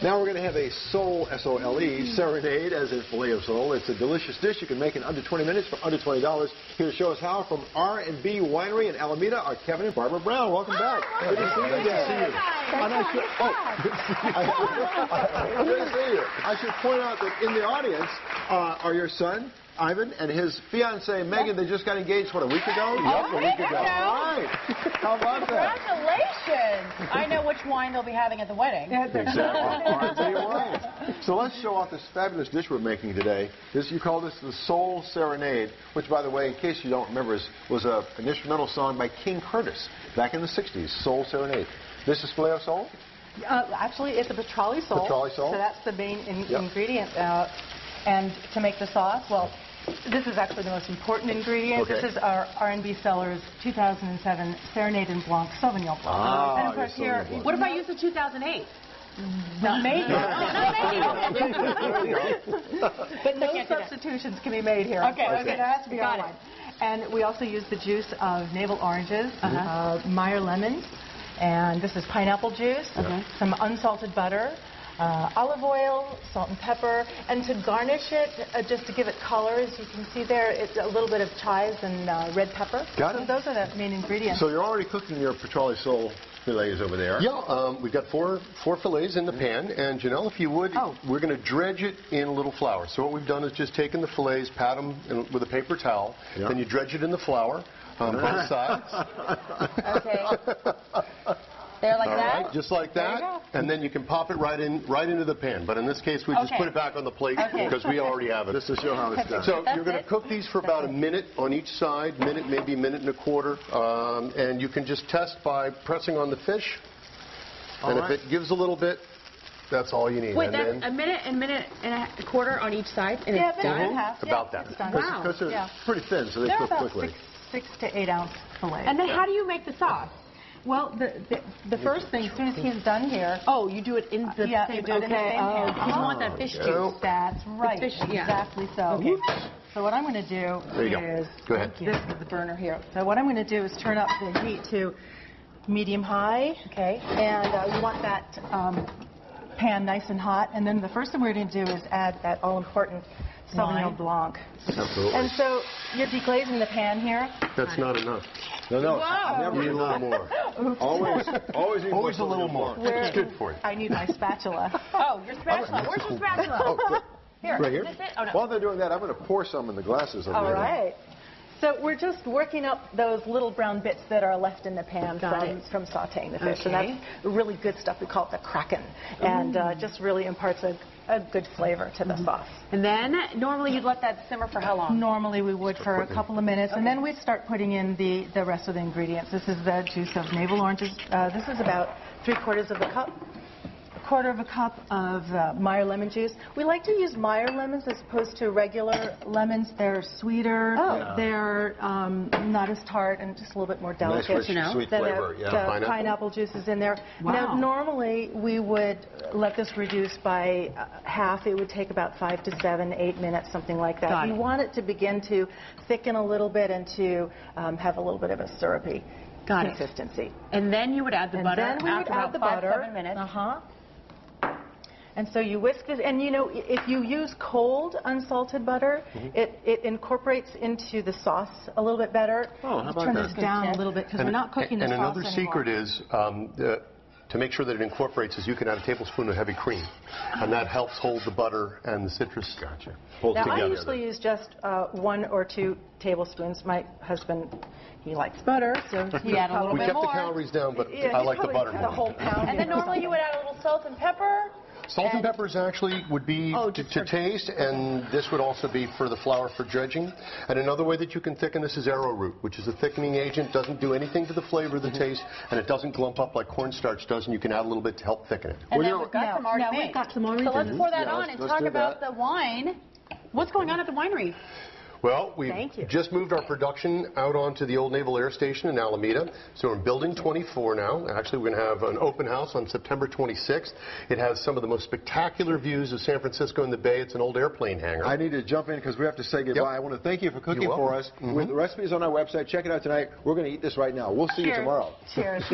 Now we're going to have a sole, S-O-L-E, Serenade, as in filet of sole. It's a delicious dish you can make in under 20 minutes for under $20. Here to show us how from R&B Winery in Alameda are Kevin and Barbara Brown. Welcome back. Good to see you again. Good to see you. I should point out that in the audience are your son, Ivan, and his fiancée, Megan. They just got engaged, what, a week ago? Yep, a week ago. All right. How about that? Congratulations. I know which wine they'll be having at the wedding. Exactly. R&B wine. So let's show off this fabulous dish we're making today. You call this the Soul Serenade, which, by the way, in case you don't remember, was an instrumental song by King Curtis back in the 60s, Soul Serenade. This is filet of sole? Actually, it's a petroli sole. Petroli sole. So that's the main ingredient. And to make the sauce, well, this is actually the most important ingredient. Okay. This is our R&B Cellars 2007 Serenade and Blanc Sauvignon Blanc. Ah, and of course here, what if I use the 2008? Not made Not But no substitutions can be made here. Okay, okay. It has to be our wine. And we also use the juice of navel oranges, Meyer lemons, and this is pineapple juice, some unsalted butter, olive oil, salt and pepper, and to garnish it, just to give it color, as you can see there, it's a little bit of chives and red pepper. Got it. So those are the main ingredients. So you're already cooking your petroli sole fillets over there. Yeah, we've got four fillets in the pan, and Janelle, if you would, we're going to dredge it in a little flour. So what we've done is just taken the fillets, pat them with a paper towel, then you dredge it in the flour on both sides. Okay. There like that? Right, just like that, and then you can pop it right into the pan. But in this case, we just put it back on the plate because we already have it. Just to show how it's done. So you're going to cook these for about a minute on each side, maybe a minute and a quarter, and you can just test by pressing on the fish. And if it gives a little bit, that's all you need. Wait, that's a minute and a quarter on each side, and it's done? About that. Wow. Because they're pretty thin, so they cook quickly. Six to 8 ounce fillets. And then how do you make the sauce? Well, the first thing, as soon as he's done here... Oh, you do it in the same... you do it in the same pan. Because you want that fish juice. That's right. Exactly so. Okay. So what I'm going to do is... Go ahead. This is the burner here. So what I'm going to do is turn up the heat to medium-high. Okay. And you want that pan nice and hot. And then the first thing we're going to do is add that all-important Sauvignon Blanc. Absolutely. And so you're deglazing the pan here. That's not enough. No, never need a little more. Always a little more. It's good for you. I need my spatula. Oh, your spatula. Where's your spatula? Here. Right here? Is this it? Oh, no. While they're doing that, I'm going to pour some in the glasses over All right. So we're just working up those little brown bits that are left in the pan from sautéing the fish. And that's really good stuff. We call it the kraken. And just really imparts a good flavor to the sauce. And then, normally you'd let that simmer for how long? Normally we would for a couple of minutes. And then we'd start putting in the rest of the ingredients. This is the juice of navel oranges. This is about 3/4 of a cup. A quarter of a cup of Meyer lemon juice. We like to use Meyer lemons as opposed to regular lemons. They're sweeter. They're not as tart and just a little bit more delicate. Nice, sweet flavor. Pineapple juice is in there. Wow. Now, normally we would let this reduce by half. It would take about 5 to 7, 8 minutes, something like that. You want it to begin to thicken a little bit and to have a a little bit of a syrupy consistency. And then you would add the butter after about 5 to 7 minutes. And so you whisk this, and you know, if you use cold unsalted butter, it incorporates into the sauce a little bit better. Oh, how about Turn this down a little bit because we're not cooking the sauce anymore. And another secret is to make sure that it incorporates is you can add a tablespoon of heavy cream, and that helps hold the butter and the citrus hold together. I usually use just 1 or 2 tablespoons. My husband, he likes butter, so he add a little bit more. We kept the calories down, but I like the butter more. The whole pound. And then normally you would add a little salt and pepper. Salt and peppers actually would be to taste, and this would also be for the flour for dredging. And another way that you can thicken this is arrowroot, which is a thickening agent. Doesn't do anything to the flavor of the taste, and it doesn't glump up like cornstarch does, and you can add a little bit to help thicken it. And then we've got some already made. We've got some already. So let's pour that on and talk about the wine. What's going on at the winery? Well, we've just moved our production out onto the old Naval Air Station in Alameda. So we're in Building 24 now. Actually, we're going to have an open house on September 26th. It has some of the most spectacular views of San Francisco and the Bay. It's an old airplane hangar. I need to jump in because we have to say goodbye. I want to thank you for cooking for us. The recipe is on our website. Check it out tonight. We're going to eat this right now. We'll see you tomorrow. Cheers.